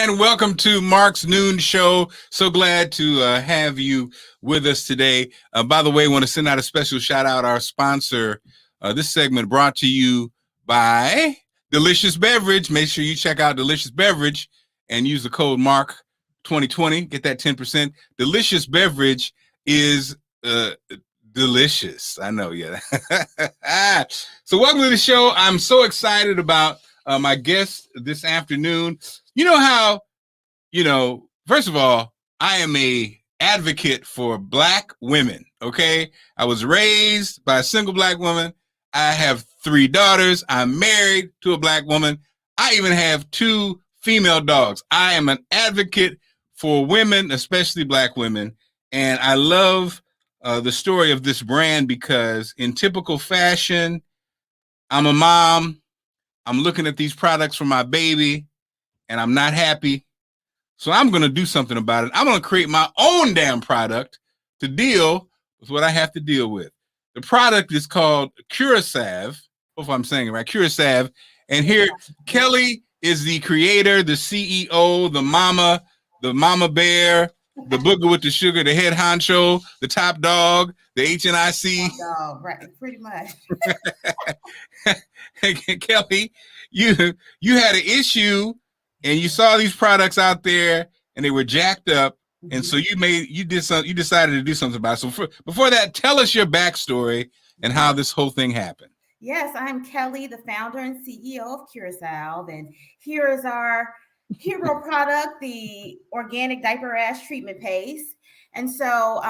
and welcome to Marc's Noon Show. So glad to have you with us today. By the way, I want to send out a special shout out our sponsor. This segment brought to you by Delicious Beverage. Make sure you check out Delicious Beverage and use the code Marc 2020. Get that 10%. Delicious Beverage is delicious. I know, yeah. So welcome to the show. I'm so excited about my guest this afternoon. You know how, first of all, I am a advocate for Black women, okay? I was raised by a single Black woman. I have 3 daughters. I'm married to a Black woman. I even have 2 female dogs. I am an advocate for women, especially Black women. And I love the story of this brand because in typical fashion, I'm a mom. I'm looking at these products for my baby and I'm not happy. So I'm going to do something about it. I'm going to create my own damn product to deal with what I have to deal with. The product is called Curasalve. Hope I'm saying it right. Curasalve. And here, Kelley is the creator, the CEO, the mama bear, the booger with the sugar, the head honcho, the top dog, the HNIC. Dog, right, pretty much. Kelley, you had an issue and you saw these products out there and they were jacked up. And so you decided to do something about it. So before that, tell us your backstory and how this whole thing happened. Yes, I'm Kelley, the founder and CEO of Curasalve, and here is our hero product, the organic diaper rash treatment paste. And so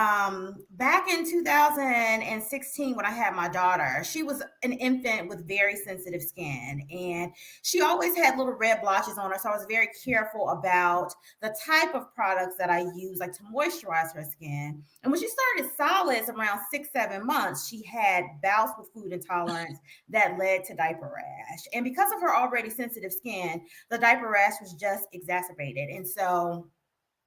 back in 2016, when I had my daughter, she was an infant with very sensitive skin, and she always had little red blotches on her. So I was very careful about the type of products that I use, like to moisturize her skin. And when she started solids around 6-7 months, she had bouts with food intolerance that led to diaper rash. And because of her already sensitive skin, the diaper rash was just exacerbated. And so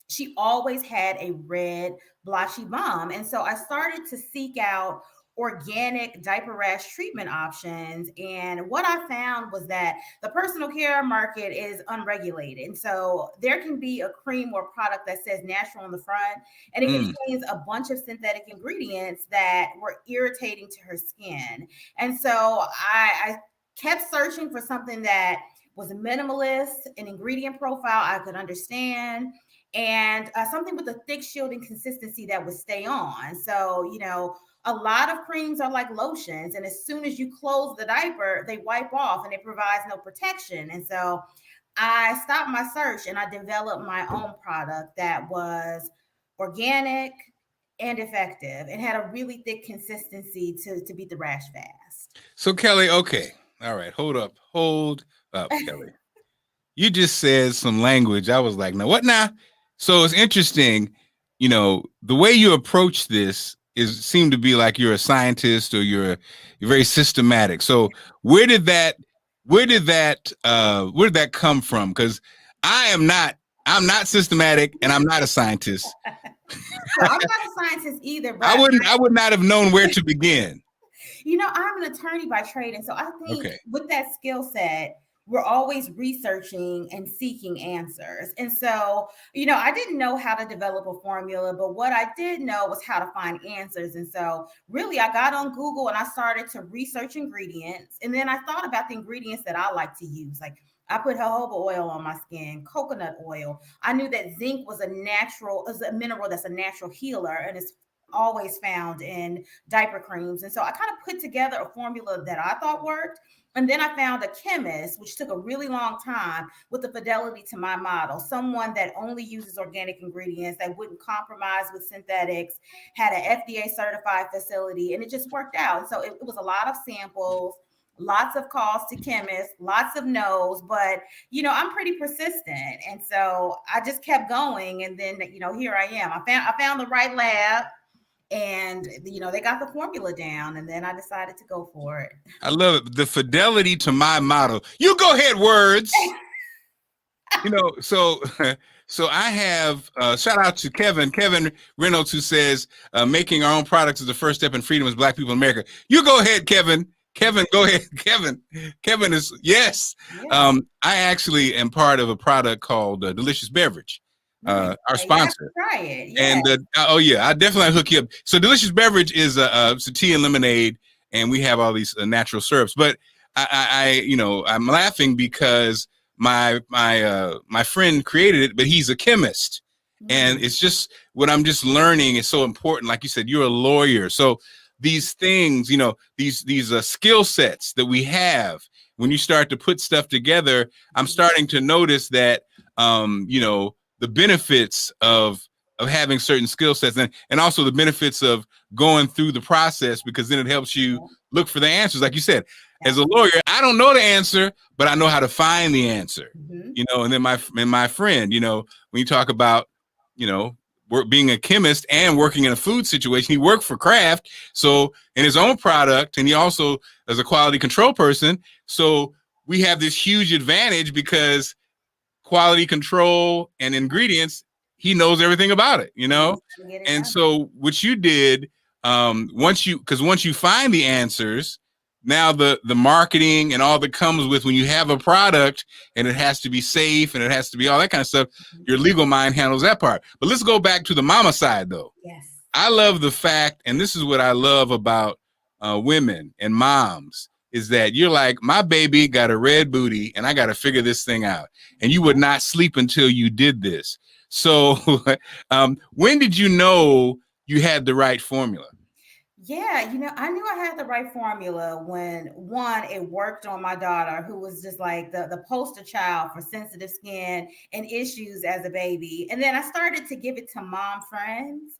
she always had a red blotchy bum. And so I started to seek out organic diaper rash treatment options. And what I found was that the personal care market is unregulated. And so there can be a cream or product that says natural on the front, and it contains a bunch of synthetic ingredients that were irritating to her skin. And so I kept searching for something that was minimalist, an ingredient profile I could understand, and something with a thick shielding consistency that would stay on. So, a lot of creams are like lotions, and as soon as you close the diaper, they wipe off and it provides no protection. And so I stopped my search and I developed my own product that was organic and effective and had a really thick consistency to beat the rash fast. So Kelley, okay. All right. Hold up, Kelley. You just said some language. I was like, no, what now? So it's interesting, the way you approach this seem to be like you're a scientist or you're very systematic. So where did that come from? Because I'm not systematic and I'm not a scientist. I'm not a scientist either. But I would not have known where to begin. I'm an attorney by trade. And so I think with that skill set, we're always researching and seeking answers. And so, I didn't know how to develop a formula, but what I did know was how to find answers. And so really I got on Google and I started to research ingredients. And then I thought about the ingredients that I like to use. Like I put jojoba oil on my skin, coconut oil. I knew that zinc was a mineral that's a natural healer, and it's always found in diaper creams. And so I kind of put together a formula that I thought worked. And then I found a chemist, which took a really long time, with the fidelity to my model, someone that only uses organic ingredients, that wouldn't compromise with synthetics, had an FDA certified facility, and it just worked out. And so it was a lot of samples, lots of calls to chemists, lots of no's, but, I'm pretty persistent. And so I just kept going. And then, here I am. I found the right lab. And, they got the formula down, and then I decided to go for it. I love it. The fidelity to my model. You go ahead, words. So I have shout out to Kevin Reynolds, who says making our own products is the first step in freedom as Black people in America. You go ahead, Kevin. Kevin, go ahead. Kevin is yes. Yeah. I actually am part of a product called Delicious Beverage, Nice. our You have to sponsor. try it. Yeah. And oh yeah, I definitely hook you up. So Delicious Beverage is it's a tea and lemonade, and we have all these natural syrups. But I'm laughing because my friend created it, but he's a chemist, and it's just what I'm just learning is so important. Like you said, you're a lawyer, so these things, these skill sets that we have. When you start to put stuff together, I'm starting to notice that the benefits of having certain skill sets and also the benefits of going through the process, because then it helps you look for the answers. Like you said, as a lawyer, I don't know the answer, but I know how to find the answer, and then my friend, when you talk about, being a chemist and working in a food situation, he worked for Kraft. So in his own product, and he also is a quality control person. So we have this huge advantage because quality control and ingredients, he knows everything about it, And so what you did, once you find the answers, now the marketing and all that comes with when you have a product and it has to be safe and it has to be all that kind of stuff, your legal mind handles that part. But let's go back to the mama side though. Yes. I love the fact, and this is what I love about women and moms, is that you're like, my baby got a red booty and I got to figure this thing out. And you would not sleep until you did this. So when did you know you had the right formula? Yeah, I knew I had the right formula when, one, it worked on my daughter, who was just like the poster child for sensitive skin and issues as a baby. And then I started to give it to mom friends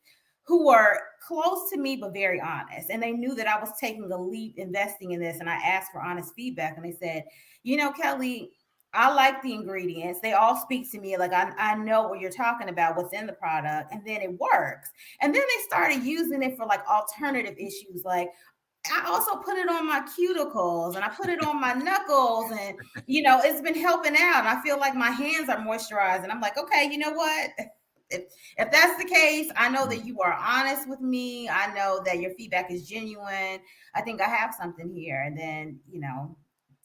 who were close to me, but very honest. And they knew that I was taking a leap investing in this. And I asked for honest feedback. And they said, Kelley, I like the ingredients. They all speak to me. Like I know what you're talking about, what's in the product, and then it works. And then they started using it for like alternative issues. Like I also put it on my cuticles and I put it on my knuckles, and it's been helping out. I feel like my hands are moisturized, and I'm like, okay, you know what? If that's the case, I know that you are honest with me. I know that your feedback is genuine. I think I have something here. And then,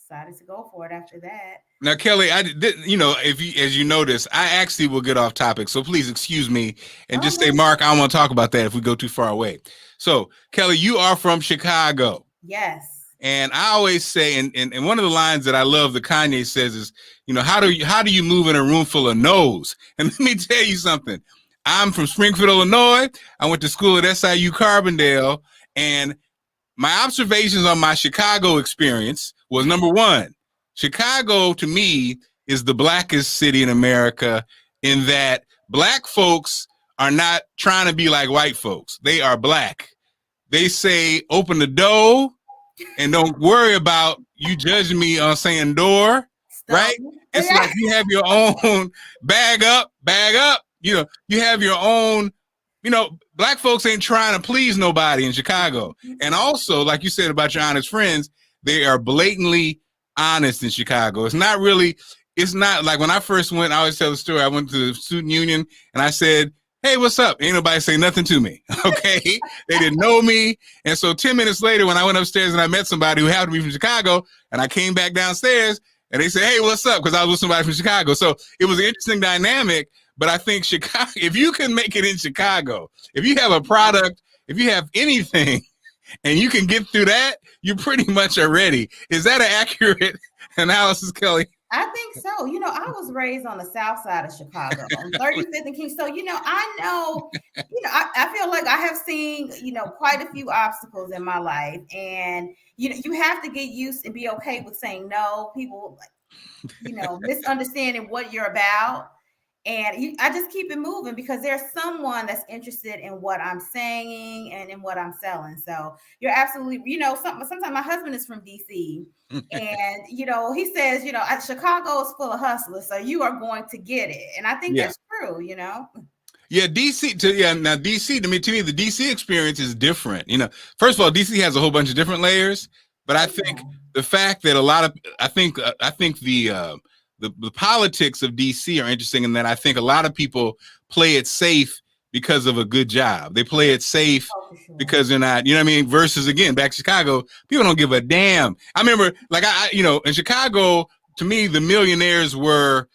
decided to go for it after that. Now, Kelley, as you notice, I actually will get off topic. So please excuse me and just say, Marc, I don't want to talk about that if we go too far away. So, Kelley, you are from Chicago. Yes. And I always say, and one of the lines that I love that Kanye says is, how do you move in a room full of no's? And let me tell you something. I'm from Springfield, Illinois. I went to school at SIU Carbondale, and my observations on my Chicago experience was, number one, Chicago to me is the blackest city in America, in that black folks are not trying to be like white folks. They are black. They say, open the door and don't worry about you judging me on saying door, right? It's like you have your own bag up. You have your own, black folks ain't trying to please nobody in Chicago. And also, like you said about your honest friends, they are blatantly honest in Chicago. It's not like when I first went, I always tell the story. I went to the student union and I said, hey, what's up? Ain't nobody say nothing to me. Okay. They didn't know me. And so 10 minutes later, when I went upstairs and I met somebody who happened to be from Chicago, and I came back downstairs and they said, hey, what's up? Because I was with somebody from Chicago. So it was an interesting dynamic. But I think Chicago, if you can make it in Chicago, if you have a product, if you have anything and you can get through that, you pretty much are ready. Is that an accurate analysis, Kelley? I think so. I was raised on the south side of Chicago, on 35th and King. So, I know, I feel like I have seen, quite a few obstacles in my life. And, you have to get used and be okay with saying no. People, misunderstanding what you're about. And I just keep it moving because there's someone that's interested in what I'm saying and in what I'm selling. So you're absolutely, sometimes my husband is from DC and, he says, Chicago is full of hustlers. So you are going to get it. And I think that's true, Yeah, DC to me, the DC experience is different. First of all, DC has a whole bunch of different layers, but I think the fact that I think the politics of DC are interesting in that I think a lot of people play it safe because of a good job. They play it safe Sure. because they're not, you know what I mean? Versus again, back to Chicago, people don't give a damn. I remember like in Chicago, to me, the millionaires were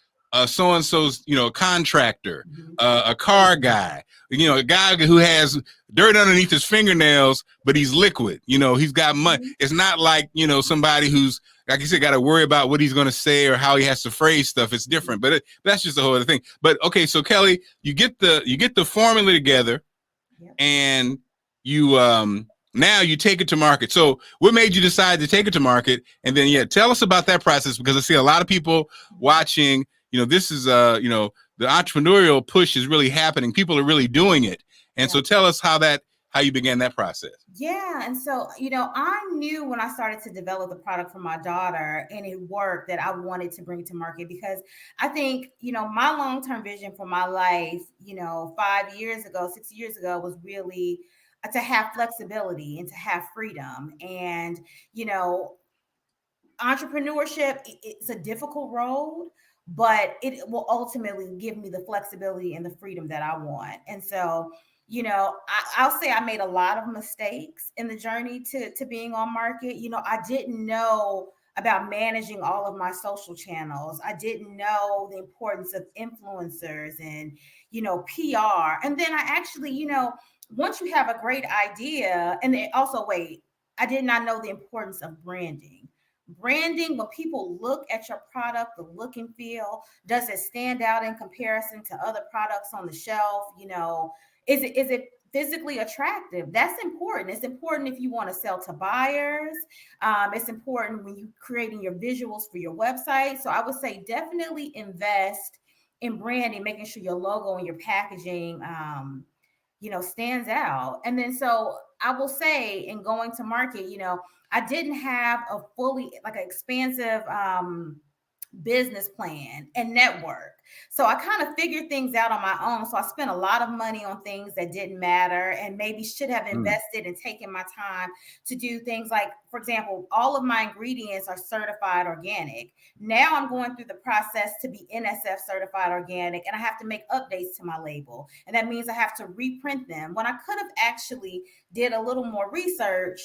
so-and-so's, contractor, a car guy, a guy who has dirt underneath his fingernails, but he's liquid. He's got money. It's not like, somebody who's, like you said, got to worry about what he's going to say or how he has to phrase stuff. It's different, but that's just a whole other thing. But okay, so Kelley, you get the formula together, and you now you take it to market. So what made you decide to take it to market? And then tell us about that process, because I see a lot of people watching. This is the entrepreneurial push is really happening. People are really doing it, and so tell us how you began that process. Yeah. And so, I knew when I started to develop the product for my daughter and it worked, that I wanted to bring it to market, because I think, my long-term vision for my life, 5 years ago, 6 years ago, was really to have flexibility and to have freedom. And, entrepreneurship, it's a difficult road, but it will ultimately give me the flexibility and the freedom that I want. And so, I'll say I made a lot of mistakes in the journey to being on market. I didn't know about managing all of my social channels. I didn't know the importance of influencers and, PR. And then I actually, once you have a great idea, and then also, I did not know the importance of branding. Branding, when people look at your product, the look and feel, does it stand out in comparison to other products on the shelf? Is it physically attractive? That's important. It's important if you want to sell to buyers. It's important when you're creating your visuals for your website. So I would say definitely invest in branding, making sure your logo and your packaging, stands out. And then, so I will say, in going to market, I didn't have a fully expansive business plan and network. So I kind of figured things out on my own. So I spent a lot of money on things that didn't matter, and maybe should have invested and taken my time to do things like, for example, all of my ingredients are certified organic. Now I'm going through the process to be NSF certified organic, and I have to make updates to my label. And that means I have to reprint them, when I could have actually did a little more research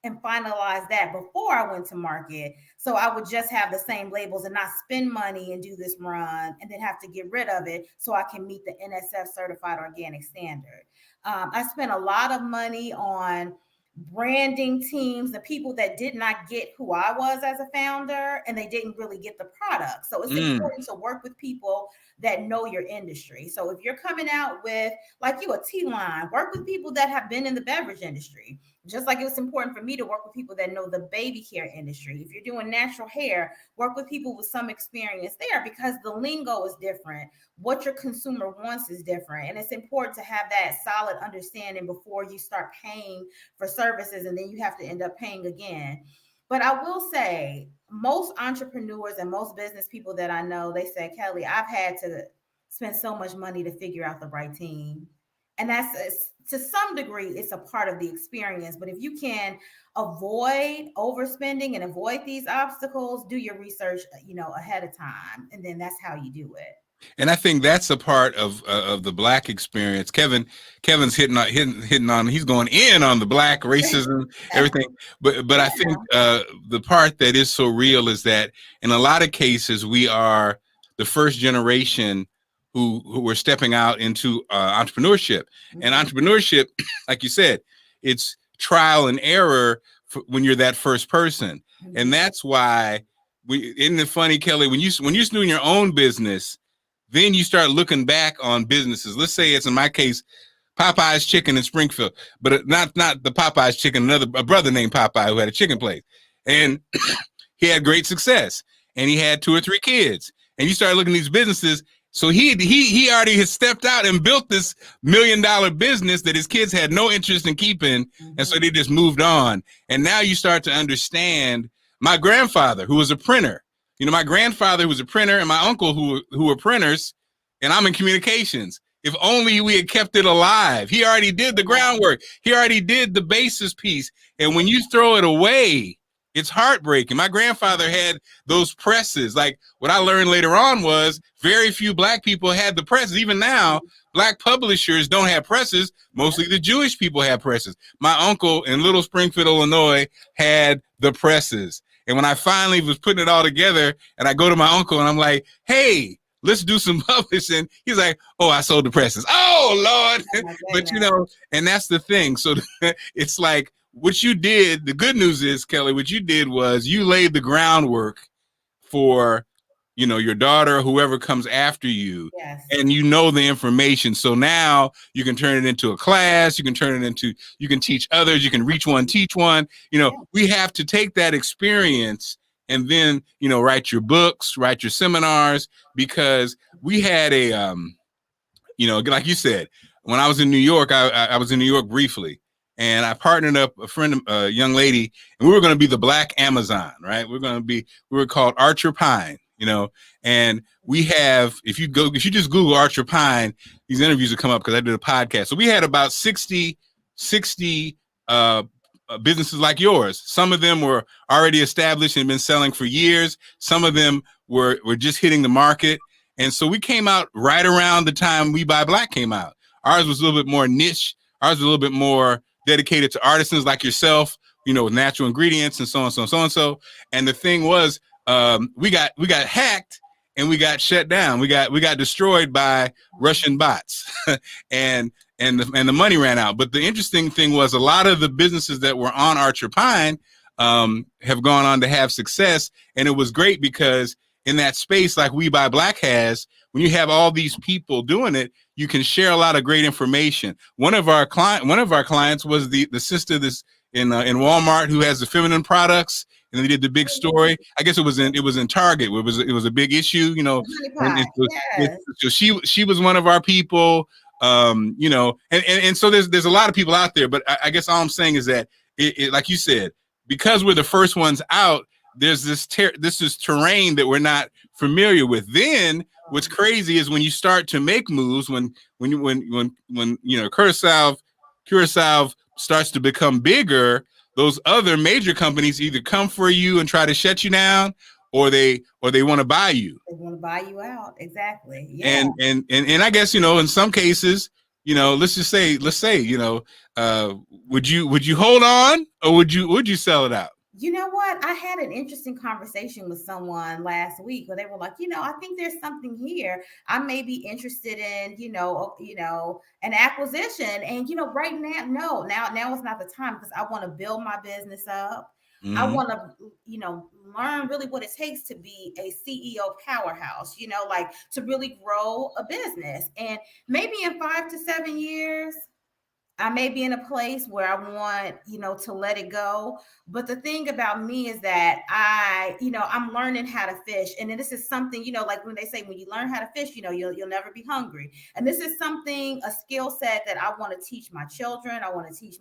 and finalize that before I went to market. So I would just have the same labels and not spend money and do this run and then have to get rid of it so I can meet the NSF certified organic standard. I spent a lot of money on branding teams, the people that did not get who I was as a founder, and they didn't really get the product. So it's important to work with people that know your industry. So if you're coming out with, like a tea line, work with people that have been in the beverage industry. Just like it was important for me to work with people that know the baby care industry. If you're doing natural hair, work with people with some experience there, because the lingo is different. What your consumer wants is different. And it's important to have that solid understanding before you start paying for services, and then you have to end up paying again. But I will say, most entrepreneurs and most business people that I know, they say, Kelley, I've had to spend so much money to figure out the right team. And that's, to some degree, it's a part of the experience. But if you can avoid overspending and avoid these obstacles, do your research, ahead of time. And then that's how you do it. And I think that's a part of the Black experience. Kevin's hitting on. He's going in on the Black racism, everything. But I think the part that is so real is that in a lot of cases we are the first generation who were stepping out into entrepreneurship. And entrepreneurship, like you said, it's trial and error when you're that first person. And that's why isn't it funny, Kelley, when you're doing your own business, then you start looking back on businesses. Let's say it's, in my case, Popeye's Chicken in Springfield, but not the Popeye's Chicken, a brother named Popeye who had a chicken place. And he had great success, and he had 2 or 3 kids. And you start looking at these businesses. So he already has stepped out and built this $1 million business that his kids had no interest in keeping. And so they just moved on. And now you start to understand my grandfather, who was a printer. My grandfather was a printer, and my uncle who were printers, and I'm in communications. If only we had kept it alive. He already did the groundwork. He already did the basis piece. And when you throw it away, It's heartbreaking. My grandfather had those presses. Like what I learned later on was very few black people had the presses. Even now, black publishers don't have presses. Mostly the Jewish people have presses. My uncle in Little Springfield, Illinois, had the presses. And when I finally was putting it all together, and I go to my uncle and I'm like, hey, let's do some publishing. He's like, oh, I sold the presses. Oh, Lord. But, and that's the thing. So it's like, what you did, the good news is, Kelley, what you did was you laid the groundwork for, your daughter, whoever comes after you, and the information. So now you can turn it into a class. You can teach others. You can reach one, teach one. We have to take that experience and then, write your books, write your seminars, because we had a, like you said, when I was in New York, I was in New York briefly. And I partnered up a young lady, and we were going to be the Black Amazon, right? We were called Archer Pine, and we have, if you just Google Archer Pine, these interviews will come up because I did a podcast. So we had about 60 businesses like yours. Some of them were already established and been selling for years. Some of them were just hitting the market. And so we came out right around the time We Buy Black came out. Ours was a little bit more niche. Ours was a little bit more dedicated to artisans like yourself, with natural ingredients and so on, so on, so on, so. And the thing was, we got hacked and we got shut down. We got destroyed by Russian bots, and the money ran out. But the interesting thing was, a lot of the businesses that were on Archer Pine have gone on to have success, and it was great because in that space, like We Buy Black has, when you have all these people doing it, you can share a lot of great information. One of our clients was the sister this in Walmart who has the feminine products, and they did the big story. I guess it was in Target. It was a big issue, So she was one of our people, and so there's a lot of people out there. But I guess all I'm saying is that it like you said, because we're the first ones out, there's this terrain that we're not familiar with. Then what's crazy is when you start to make moves, when Curasalve starts to become bigger, those other major companies either come for you and try to shut you down, or they want to buy you. They want to buy you out. Exactly. Yeah. And I guess, in some cases, let's say, would you hold on, or would you sell it out? You know what? I had an interesting conversation with someone last week where they were like, I think there's something here. I may be interested in, an acquisition. And, right now, now is not the time, because I want to build my business up. Mm-hmm. I want to, learn really what it takes to be a CEO powerhouse, like to really grow a business. And maybe in 5 to 7 years, I may be in a place where I want, to let it go. But the thing about me is that I'm learning how to fish. And then this is something, like when they say, when you learn how to fish, you'll never be hungry. And this is a skill set that I want to teach my children. I want to teach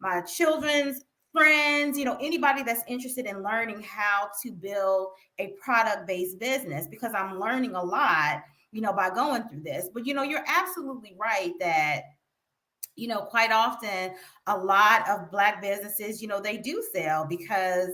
my children's friends, anybody that's interested in learning how to build a product-based business, because I'm learning a lot, by going through this. But, you're absolutely right that quite often a lot of Black businesses, they do sell, because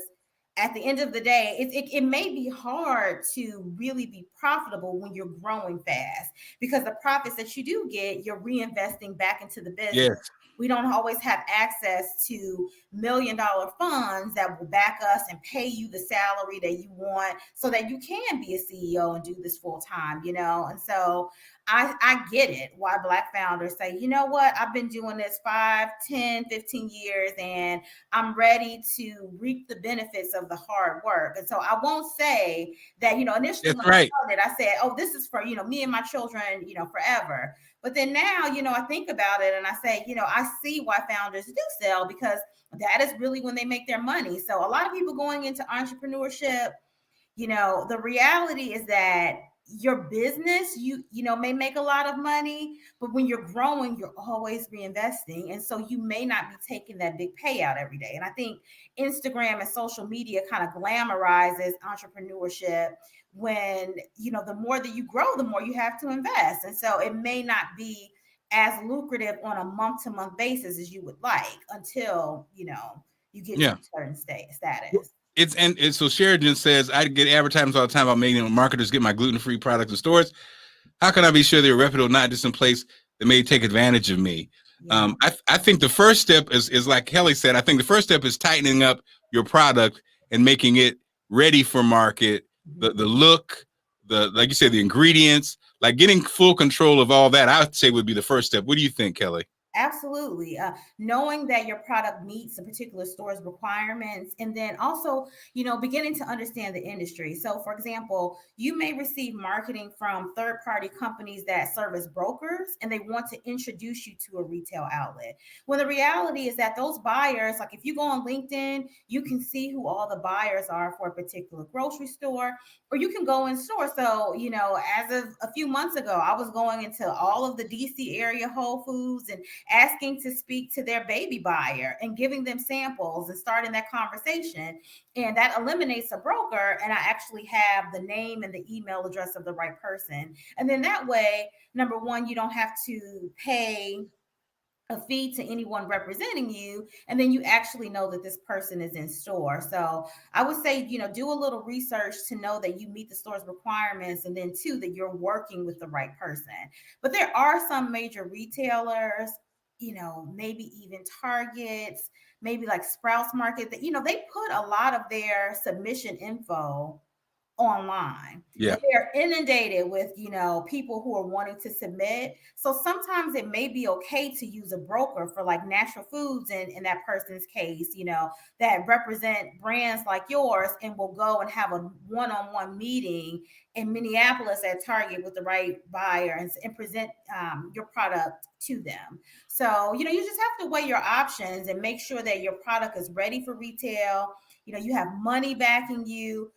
at the end of the day, it may be hard to really be profitable when you're growing fast, because the profits that you do get, you're reinvesting back into the business. Yes. We don't always have access to $1 million funds that will back us and pay you the salary that you want so that you can be a CEO and do this full time, And so I get it why Black founders say, you know what, I've been doing this 5, 10, 15 years, and I'm ready to reap the benefits of the hard work. And so I won't say that, initially when I started, I said, oh, this is for, me and my children, forever. But then now, I think about it and I say, I see why founders do sell, because that is really when they make their money. So a lot of people going into entrepreneurship, the reality is that your business, you may make a lot of money, but when you're growing, you're always reinvesting. And so you may not be taking that big payout every day. And I think Instagram and social media kind of glamorizes entrepreneurship, when, the more that you grow, the more you have to invest. And so it may not be as lucrative on a month-to-month basis as you would like, until, you get to a certain status. So Sheridan says, I get advertisements all the time about making marketers get my gluten-free products in stores. How can I be sure they're reputable, not just in place that may take advantage of me? Yeah. I think the first step is like Kelley said, I think the first step is tightening up your product and making it ready for market, the look, like you said, the ingredients, like getting full control of all that, I would say would be the first step. What do you think, Kelley? Absolutely. Knowing that your product meets a particular store's requirements, and then also, beginning to understand the industry. So, for example, you may receive marketing from third-party companies that serve as brokers, and they want to introduce you to a retail outlet. When the reality is that those buyers, like if you go on LinkedIn, you can see who all the buyers are for a particular grocery store, or you can go in store. So, as of a few months ago, I was going into all of the DC area Whole Foods and asking to speak to their baby buyer and giving them samples and starting that conversation. And that eliminates a broker. And I actually have the name and the email address of the right person. And then that way, number one, you don't have to pay a fee to anyone representing you, and then you actually know that this person is in store. So I would say, do a little research to know that you meet the store's requirements, and then two, that you're working with the right person. But there are some major retailers, maybe even Targets, maybe like Sprouts Market, that they put a lot of their submission info online. Yeah. And they're inundated with, people who are wanting to submit. So sometimes it may be okay to use a broker for like natural foods in that person's case, that represent brands like yours, and will go and have a one-on-one meeting in Minneapolis at Target with the right buyer and present your product to them. So, you just have to weigh your options and make sure that your product is ready for retail. You have money backing you.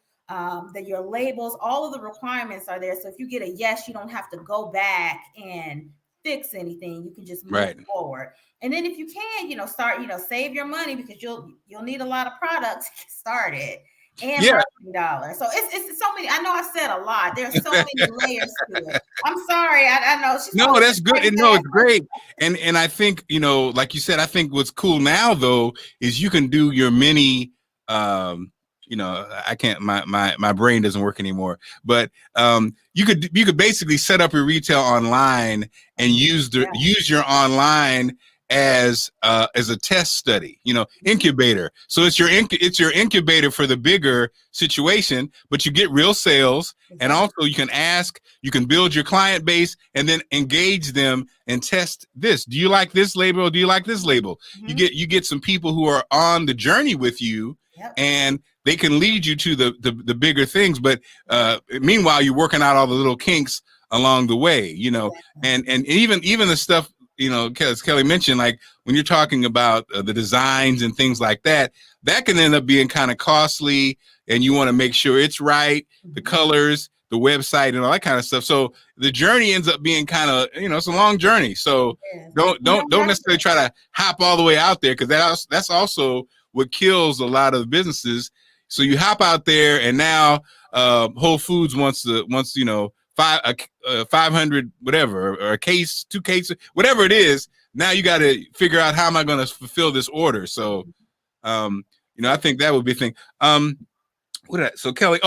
That your labels, all of the requirements are there. So if you get a yes, you don't have to go back and fix anything. You can just move forward. And then if you can, start, save your money, because you'll need a lot of products to get started, and marketing dollars. So it's so many. I know I said a lot. There's so many layers to it. I'm sorry. I know. No, that's good. No, it's great. And I think, like you said, I think what's cool now though is you can do your mini I can't, my brain doesn't work anymore, but you could basically set up your retail online and use your online as a test study, incubator. So it's your incubator for the bigger situation, but you get real sales. And also you can build your client base and then engage them and test this. Do you like this label? Or do you like this label? You get some people who are on the journey with you, and they can lead you to the bigger things. But meanwhile, you're working out all the little kinks along the way, and even the stuff, as Kelley mentioned, like when you're talking about the designs and things like that, that can end up being kind of costly, and you want to make sure it's right, the colors, the website, and all that kind of stuff. So the journey ends up being kind of, it's a long journey. So don't necessarily try to hop all the way out there, because that's also what kills a lot of businesses. So you hop out there, and now Whole Foods wants 500 whatever, or a case, 2 cases, whatever it is. Now you got to figure out, how am I going to fulfill this order? So I think that would be a thing. So Kelley,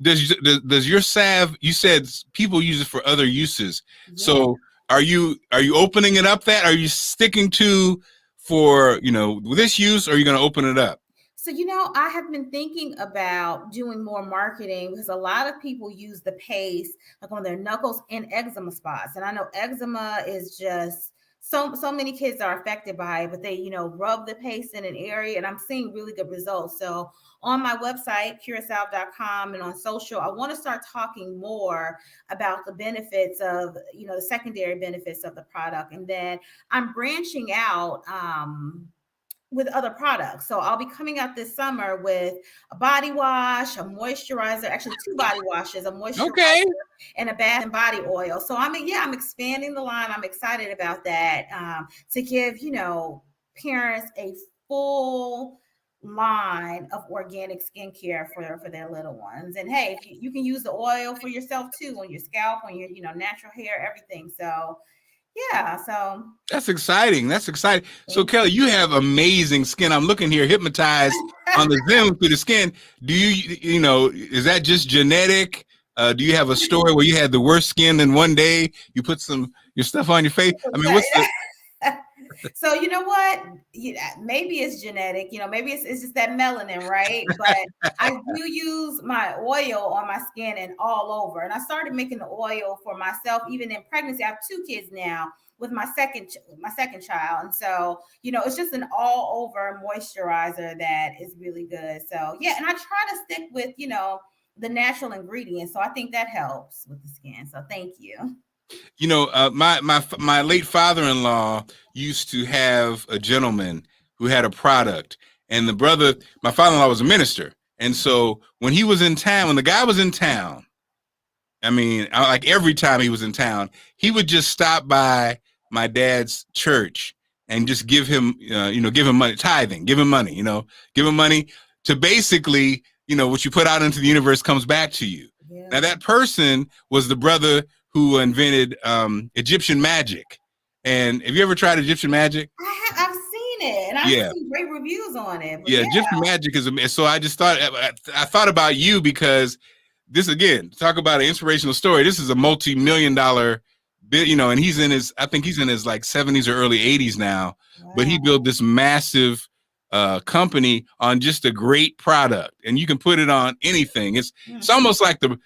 does your salve, you said people use it for other uses. Yeah. So are you opening it up? Are you sticking to for this use, or are you going to open it up? So, I have been thinking about doing more marketing, because a lot of people use the paste like on their knuckles and eczema spots. And I know eczema is just so many kids are affected by it, but they, rub the paste in an area, and I'm seeing really good results. So on my website, Curasalve.com, and on social, I want to start talking more about the benefits of, the secondary benefits of the product. And then I'm branching out, with other products. So I'll be coming out this summer with a body wash, a moisturizer, actually 2 body washes, a moisturizer, and a bath and body oil. So I'm expanding the line. I'm excited about that, to give, parents a full line of organic skincare for their little ones. And hey, you can use the oil for yourself too, on your scalp, on your, natural hair, everything. So yeah, so that's exciting. So Kelley, you have amazing skin. I'm looking here, hypnotized on the Zoom through the skin. Do you know, is that just genetic? Do you have a story where you had the worst skin and one day you put your stuff on your face? I mean, what's the... So you know what? Maybe it's genetic. Maybe it's just that melanin, right? But I do use my oil on my skin and all over. And I started making the oil for myself, even in pregnancy. I have 2 kids now with my second child, and so it's just an all over moisturizer that is really good. So yeah, and I try to stick with the natural ingredients. So I think that helps with the skin. So thank you. My late father-in-law used to have a gentleman who had a product, and my father-in-law was a minister. And so when the guy was in town, I mean, like every time he was in town, he would just stop by my dad's church and just give him money, tithing, give him money to basically, what you put out into the universe comes back to you. Yeah. Now that person was the brother who invented Egyptian magic. And have you ever tried Egyptian magic? I've seen it, and I've seen great reviews on it. Yeah, Egyptian magic is amazing. So I just thought about you, because this, again, talk about an inspirational story. This is a multi-million-dollar bit, and I think he's in his like 70s or early 80s now. Wow. But he built this massive company on just a great product, and you can put it on anything. It's almost like the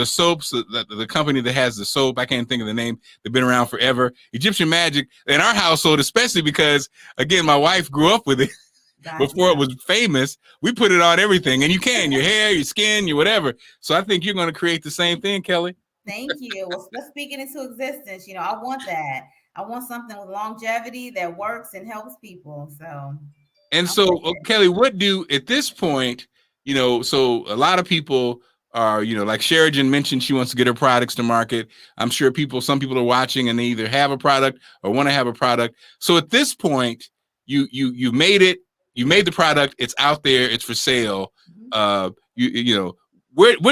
soaps, the company that has the soap. I can't think of the name. They've been around forever. Egyptian magic in our household, especially because, again, my wife grew up with it. Before it was famous. We put it on everything, and your hair, your skin, your whatever. So I think you're going to create the same thing, Kelley. Thank you. Well, let's speak it into existence. I want that. I want something with longevity that works and helps people. So Kelley, at this point, so a lot of people are, like Sheridan mentioned, she wants to get her products to market. I'm sure some people are watching and they either have a product or want to have a product. So at this point, you made it, you made the product, it's out there, it's for sale. What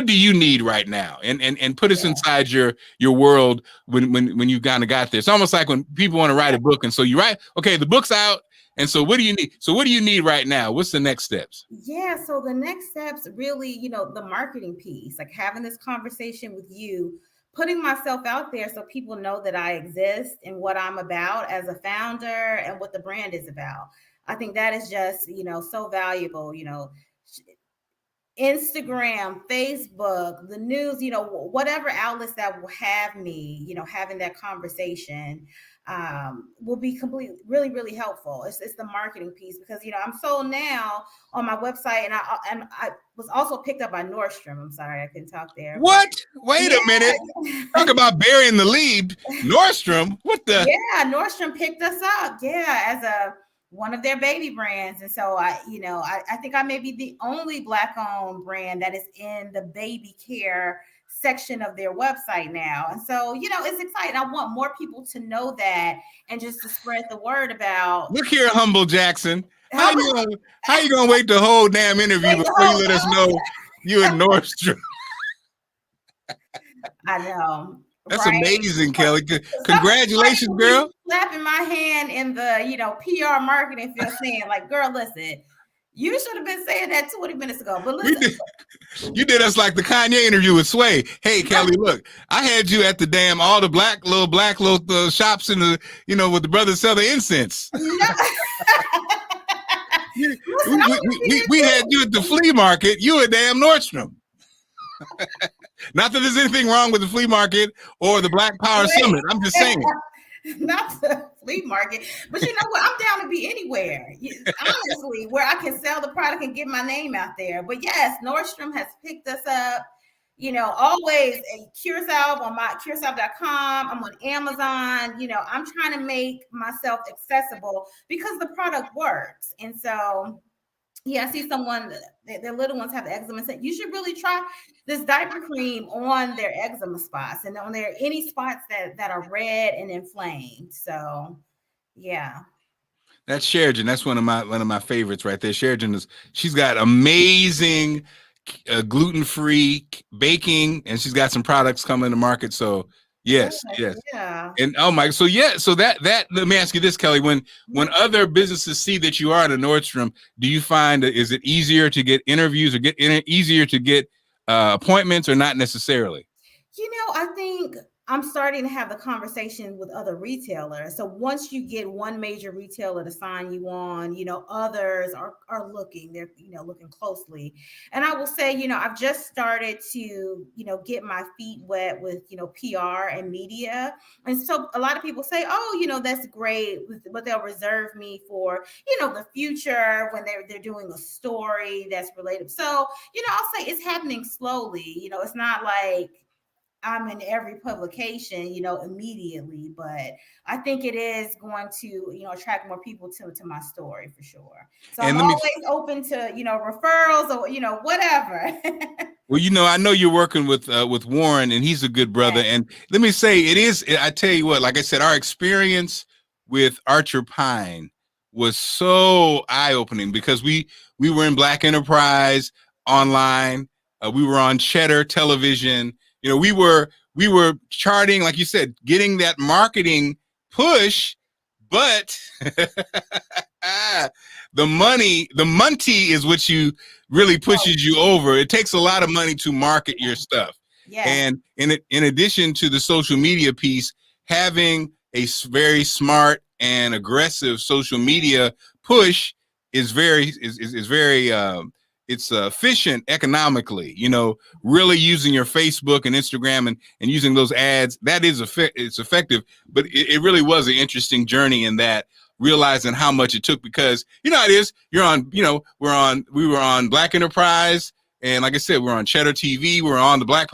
do you need right now? And put us inside your world when you've kind of got there. It's almost like when people want to write a book, and so you write, okay, the book's out. And so what do you need? So what do you need right now? What's the next steps? Yeah. So the next steps really, the marketing piece, like having this conversation with you, putting myself out there so people know that I exist and what I'm about as a founder and what the brand is about. I think that is just, so valuable, Instagram, Facebook, the news, whatever outlets that will have me, having that conversation will be really, really helpful. It's the marketing piece, because, I'm sold now on my website, and I was also picked up by Nordstrom. I'm sorry, I couldn't talk there. What? Wait a minute. Talk about burying the lead. Nordstrom? What the? Yeah, Nordstrom picked us up. Yeah, as one of their baby brands. And so I think I may be the only Black-owned brand that is in the baby care section of their website now. And so, it's exciting. I want more people to know that, and just to spread the word about. Look here, Humble Jackson. How you gonna wait the whole damn interview before you let us know you in Nordstrom? I know. That's amazing, Kelley. Congratulations, girl. Slapping my hand in the, PR marketing field, saying like, girl, listen, you should have been saying that 20 minutes ago. But listen. You did us like the Kanye interview with Sway. Hey, Kelley, look, I had you at the all the black little shops in the, with the brothers sell the incense. We had you at the flea market. You at damn Nordstrom. Not that there's anything wrong with the flea market or the Black Power Summit. I'm just saying. Not the flea market, but you know what? I'm down to be anywhere, honestly, where I can sell the product and get my name out there. But yes, Nordstrom has picked us up. Always a Curasalve on my Curasalve.com. I'm on Amazon. I'm trying to make myself accessible because the product works. And so, yeah, I see someone, their little ones have eczema, and said, you should really try this diaper cream on their eczema spots and on any spots that are red and inflamed. So, yeah. That's Sheridan. That's one of my favorites right there. Sheridan she's got amazing gluten-free baking, and she's got some products coming to market. So Yes, yes. Yeah. And oh my, so that let me ask you this, Kelley. When other businesses see that you are at a Nordstrom, do you find is it easier to get interviews or easier to get appointments or not necessarily? I think I'm starting to have the conversation with other retailers. So once you get one major retailer to sign you on, others are looking, they're, looking closely. And I will say, I've just started to, get my feet wet with, PR and media. And so a lot of people say, oh, that's great, but they'll reserve me for, the future when they're doing a story that's related. So, I'll say it's happening slowly. It's not like I'm in every publication, immediately, but I think it is going to, attract more people to my story for sure. So And I'm let me, always open to, referrals or, whatever. well, I know you're working with Warren, and he's a good brother. Yes. And let me say, it is. I tell you what, like I said, our experience with Archer Pine was so eye opening because we were in Black Enterprise online, we were on Cheddar Television. We were charting, like you said, getting that marketing push, but the money is what you really pushes you over. It takes a lot of money to market your stuff. Yeah. And in addition to the social media piece, having a very smart and aggressive social media push is very it's efficient economically. Really using your Facebook and Instagram and using those ads, that is it's effective. But it really was an interesting journey in that, realizing how much it took, because it is, you're on, we were on Black Enterprise, and like I said, we're on Cheddar TV, we're on the Black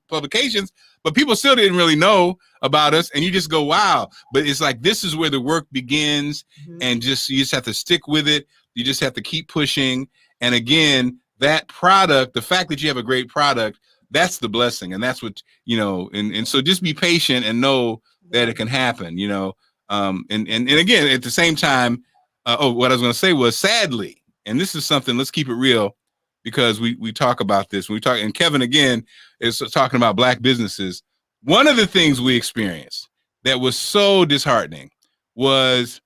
publications, but people still didn't really know about us, and you just go, wow. But it's like, this is where the work begins. Mm-hmm. And you just have to stick with it. You just have to keep pushing. And again, that product, the fact that you have a great product, that's the blessing. And that's what, and so just be patient and know that it can happen, and again, at the same time, what I was going to say was, sadly, and this is something, let's keep it real, because we talk about this. We talk, and Kevin, again, is talking about Black businesses. One of the things we experienced that was so disheartening was,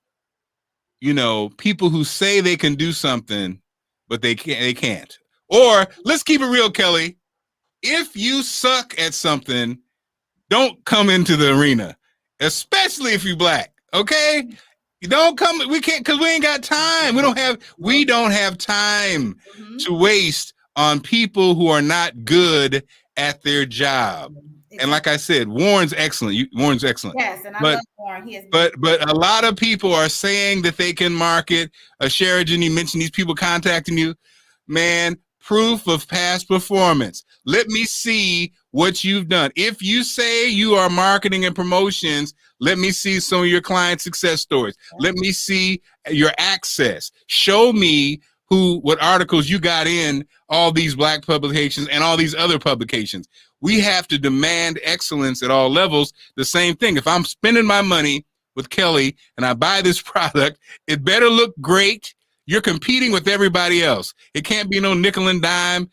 people who say they can do something, but they can't. Or let's keep it real, Kelley. If you suck at something, don't come into the arena, especially if you're Black. Okay? You don't come. We can't, because we ain't got time. We don't have time to waste on people who are not good at their job. And like I said, Warren's excellent. Warren's excellent. Yes, and I love Warren. He is. But a lot of people are saying that they can market. Sheridan, you mentioned these people contacting you. Man, proof of past performance. Let me see what you've done. If you say you are marketing and promotions, let me see some of your client success stories. Let me see your access. Show me what articles you got in all these Black publications and all these other publications. We have to demand excellence at all levels. The same thing. If I'm spending my money with Kelley and I buy this product, it better look great. You're competing with everybody else. It can't be no nickel and dime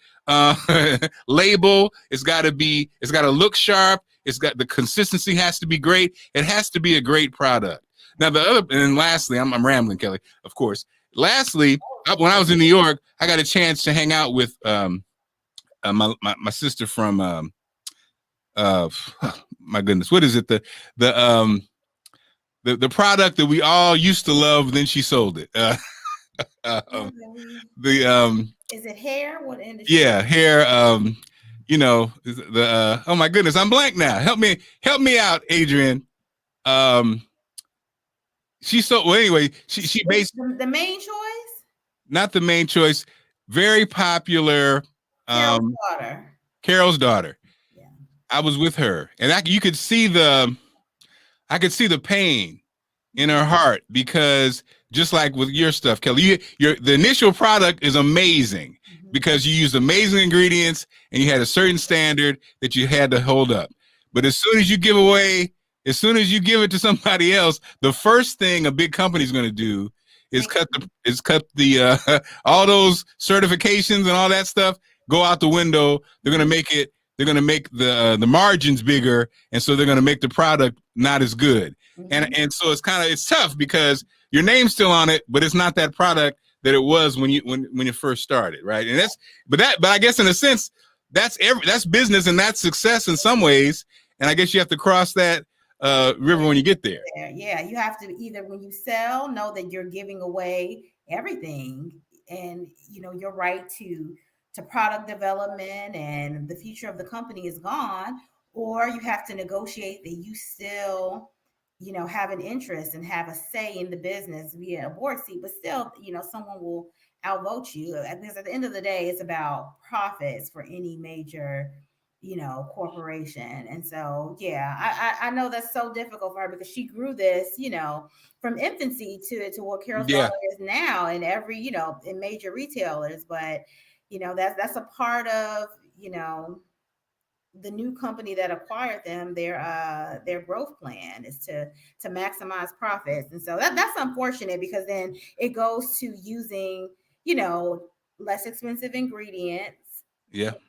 label. It's got to look sharp. The consistency has to be great. It has to be a great product. Now and lastly, I'm rambling, Kelley, of course. Lastly, when I was in New York, I got a chance to hang out with my sister from my goodness, what is it? The product that we all used to love, then she sold it. Is it hair? What industry? Yeah, hair. Oh my goodness, I'm blank now. Help me out, Adrian. She sold. Well, anyway, she based the main choice. Not the main choice. Very popular. Carol's daughter. Yeah. I was with her, and you could see the pain in her heart, because just like with your stuff, Kelley, the initial product is amazing because you used amazing ingredients and you had a certain standard that you had to hold up. But as soon as you give it to somebody else, the first thing a big company is going to do is cut the all those certifications and all that stuff, go out the window. They're going to make it they're going to make the margins bigger, and so they're going to make the product not as good. And so it's tough because your name's still on it, but it's not that product that it was when you first started, right? And but I guess in a sense that's business and that's success in some ways. And I guess you have to cross that river when you get there. Yeah, you have to either when you sell know that you're giving away everything, and your right to product development and the future of the company is gone, or you have to negotiate that you still have an interest and have a say in the business via a board seat, but still someone will outvote you, because at the end of the day it's about profits for any major corporation. And so I know that's so difficult for her because she grew this from infancy to what Curasalve is now in every in major retailers. But that's a part of the new company that acquired them, their growth plan is to maximize profits. And so that's unfortunate, because then it goes to using less expensive ingredients.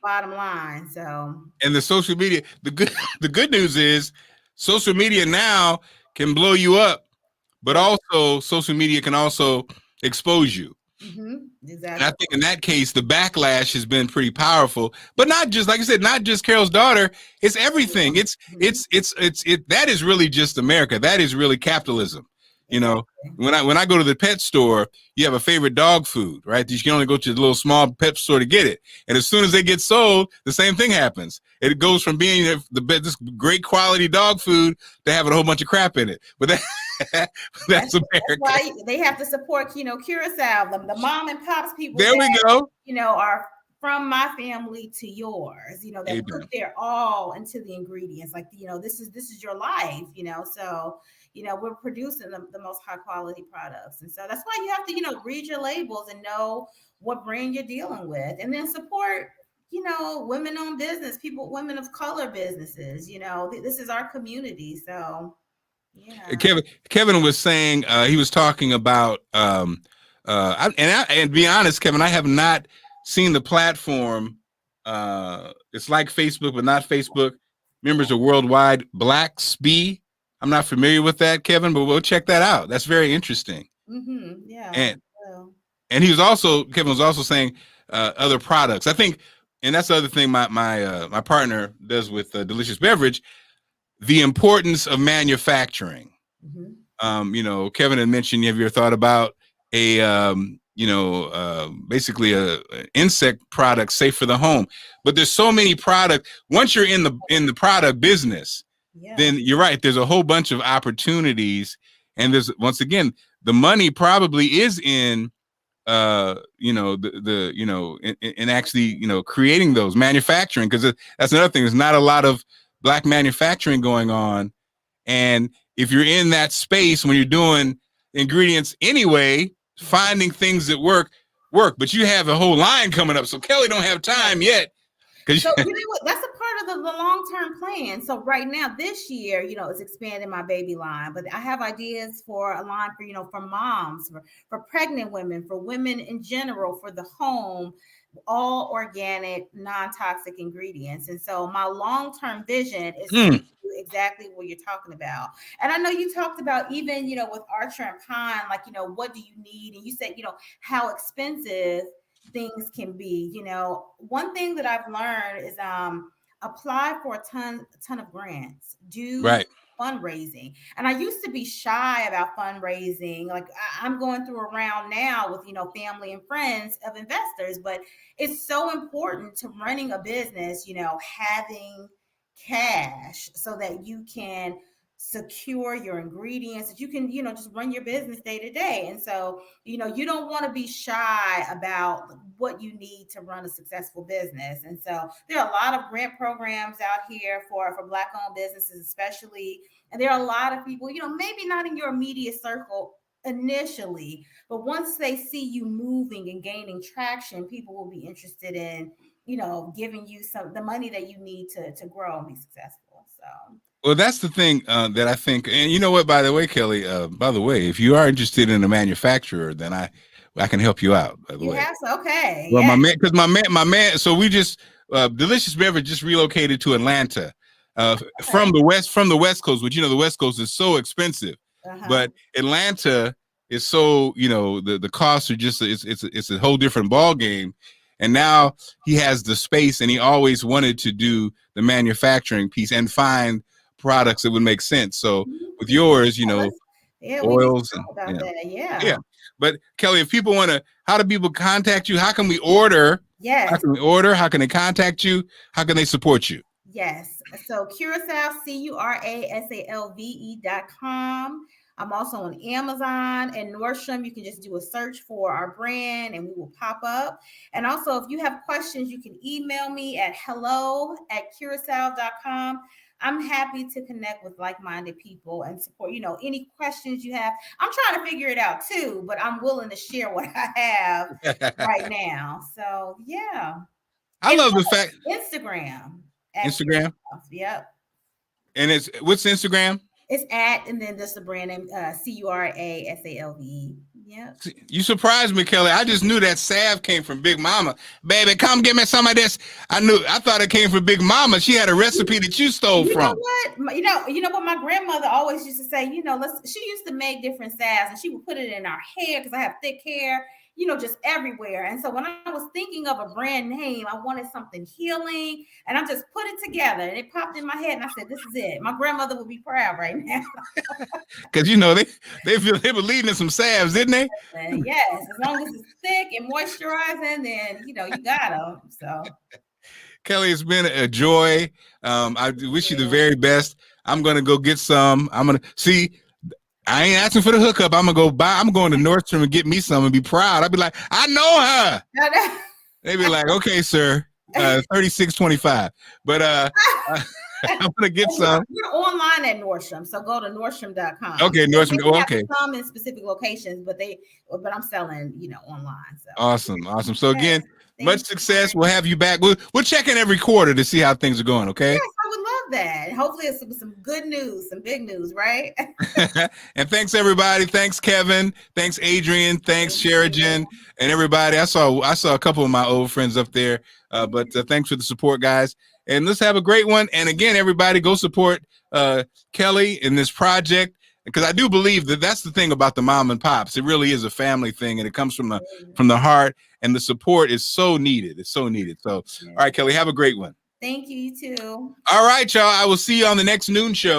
Bottom line. So, and the social media, the good news is social media now can blow you up, but also social media can also expose you. Exactly. And I think in that case, the backlash has been pretty powerful, but not just, like I said, not just Carol's daughter. It's everything. It's that is really just America. That is really capitalism. When I go to the pet store, you have a favorite dog food, right? You can only go to the little small pet store to get it. And as soon as they get sold, the same thing happens. It goes from being this great quality dog food to having a whole bunch of crap in it. But that's America. That's why they have to support, Curasalve, the mom and pops people. There we go. Are from my family to yours, that put their all into the ingredients. Like, this is your life, so we're producing the most high quality products. And so that's why you have to, read your labels and know what brand you're dealing with, and then support, women-owned business, women of color businesses. This is our community. So, yeah. Kevin was saying, he was talking about, and to be honest, Kevin, I have not seen the platform. It's like Facebook, but not Facebook. Members are worldwide. Black Spee. I'm not familiar with that, Kevin, but we'll check that out. That's very interesting. Yeah. And Kevin was also saying other products. I think, and that's the other thing my partner does with Delicious Beverage, the importance of manufacturing. Kevin had mentioned, have you ever thought about basically a insect product safe for the home? But there's so many products. Once you're in the product business, then you're right. There's a whole bunch of opportunities, and there's, once again, the money probably is in, in actually, creating those, manufacturing, because that's another thing. There's not a lot of Black manufacturing going on, and if you're in that space when you're doing ingredients anyway, finding things that work. But you have a whole line coming up, so Kelley don't have time yet. So you know what? That's a part of the long-term plan. So right now, this year, is expanding my baby line, but I have ideas for a line for, for moms, for pregnant women, for women in general, for the home, all organic, non-toxic ingredients. And so my long-term vision is to do exactly what you're talking about. And I know you talked about even, with Archer and Pine, like, what do you need? And you said, how expensive things can be. One thing that I've learned is apply for a ton of grants, do fundraising. And I used to be shy about fundraising. Like I'm going through a round now with family and friends of investors, but it's so important to running a business, having cash so that you can secure your ingredients, that you can, just run your business day to day. And so, you don't want to be shy about what you need to run a successful business. And so there are a lot of grant programs out here for Black owned businesses, especially. And there are a lot of people, maybe not in your immediate circle initially, but once they see you moving and gaining traction, people will be interested in, giving you the money that you need to grow and be successful. So. Well, that's the thing that I think, and you know what, by the way, Kelley, if you are interested in a manufacturer, then I can help you out, by the way. Yes, okay. Well, my man, so we just, Delicious Beverage just relocated to Atlanta Okay. from the West Coast, which the West Coast is so expensive, but Atlanta is so the costs are just it's a whole different ball game. And now he has the space, and he always wanted to do the manufacturing piece and find products that would make sense. So with yours, oils and about that. yeah. But Kelley, if people want to, how do people contact you? How can we order? Yes. How can we order? How can they contact you? How can they support you? Yes. So Curasalve, Curasalve.com. I'm also on Amazon and Nordstrom. You can just do a search for our brand and we will pop up. And also, if you have questions, you can email me at hello@curasalve.com. I'm happy to connect with like-minded people and support, any questions you have. I'm trying to figure it out too, but I'm willing to share what I have right now. So yeah. I love the fact Instagram. Yep. And what's Instagram? It's and then just the brand name, Curasalve. Yeah. You surprised me, Kelley. I just knew that salve came from Big Mama. Baby, come get me some of this. I thought it came from Big Mama. She had a recipe that you stole from. Know what? You know what my grandmother always used to say, she used to make different salves and she would put it in our hair because I have thick hair, just everywhere. And so when I was thinking of a brand name, I wanted something healing, and I just put it together and it popped in my head and I said, this is it. My grandmother would be proud right now. Because they were leading in some salves, didn't they? Yes, as long as it's thick and moisturizing, then you got them. So Kelley, it's been a joy. I wish you the very best. I'm gonna go get some. I'm gonna see. I ain't asking for the hookup. I'm going to Nordstrom and get me some and be proud. I'd be like, I know her. They'd be like, okay, sir, $36.25. But I'm going to get some. We're online at Nordstrom, so go to Nordstrom.com. Okay, Nordstrom. Okay. Some in specific locations, but I'm selling, online. So. Awesome. So again, much success. We'll have you back. We'll check in every quarter to see how things are going. Okay. Yes, I would love that. Hopefully, it's some good news, some big news, right? And thanks everybody. Thanks Kevin. Thanks Adrian. Thanks Sheridan and everybody. I saw a couple of my old friends up there. But thanks for the support, guys. And let's have a great one. And again, everybody, go support Kelley in this project, because I do believe that that's the thing about the mom and pops. It really is a family thing, and it comes from the heart. And the support is so needed. It's so needed. So, all right, Kelley, have a great one. Thank you. You too. All right, y'all. I will see you on the next noon show.